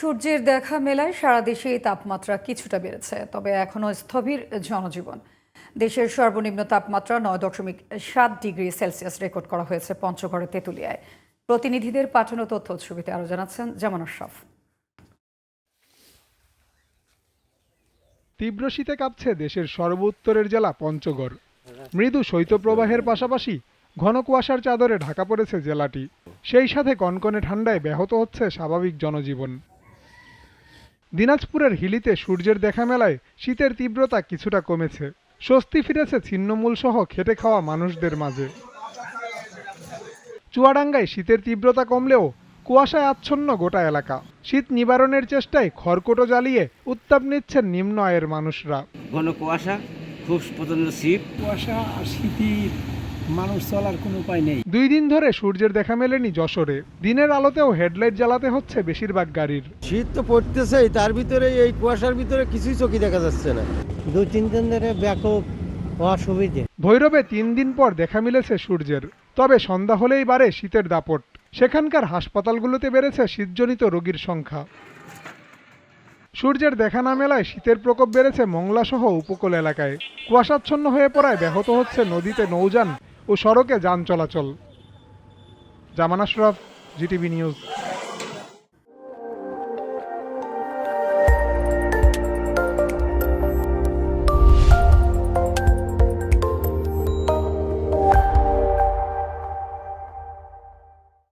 সূর্যের দেখা মেলায় সারা দেশে তাপমাত্রা কিছুটা বেড়েছে, তবে এখনও স্থবির জনজীবন। দেশের সর্বনিম্ন তাপমাত্রা ৯.৭ ডিগ্রি সেলসিয়াস রেকর্ড করা হয়েছে পঞ্চগড়ের তেঁতুলিয়ায়। প্রতিনিধিদের পাঠানো তথ্য ছবিতে আরও জানাচ্ছেন জামান আশরাফ। তীব্র শীতে কাঁপছে দেশের সর্বোত্তরের জেলা পঞ্চগড়। মৃদু শৈত্যপ্রবাহের পাশাপাশি ঘন কুয়াশার চাদরে ঢাকা পড়েছে জেলাটি। সেই সাথে কনকনে ঠান্ডায় ব্যাহত হচ্ছে স্বাভাবিক জনজীবন। দিনাজপুরের হিলিতে সূর্যের দেখা মেলায় শীতের তীব্রতা কিছুটা কমেছে। স্বস্তি ফিরেছে ছিন্নমূল সহ খেটে খাওয়া মানুষদের মাঝে। চুয়াডাঙ্গায় শীতের তীব্রতা কমলেও কুয়াশায় আচ্ছন্ন গোটা এলাকা। শীত নিবারণের চেষ্টায় খড়কুটো জ্বালিয়ে উত্তাপ নিচ্ছেন নিম্ন আয়ের মানুষরা। ঘন কুয়াশা, খুব প্রচন্ড শীত। কুয়াশা আর শীতের মানুষ চলার কোনো উপায় নেই। 2 দিন ধরে সূর্যের দেখা মেলেনি যশোরে। দিনের আলোতেও হেডলাইট জ্বালাতে হচ্ছে বেশিরভাগ গাড়ির। শীত তো পড়তেছেই, তার ভিতরে এই কুয়াশার ভিতরে কিছুই চোখে দেখা যাচ্ছে না। 2-3 দিন ধরে ব্যাপক অসুবিধে। ভৈরবে 3 দিন পর দেখা মিলেছে সূর্যের, তবে সন্ধ্যা হলেই বাড়ে শীতের দাপট। সেখানকার হাসপাতালগুলোতে বেড়েছে শীতজনিত রোগীর সংখ্যা। সূর্যের দেখা না মেলায় শীতের প্রকোপ বেড়েছে মংলা সহ উপকূল এলাকায়। কুয়াশাচ্ছন্ন হয়ে পড়ায় ব্যাহত হচ্ছে নদীতে নৌযান ও সড়কে যান চলাচল। জামান আশরাফ, জিটিভি নিউজ।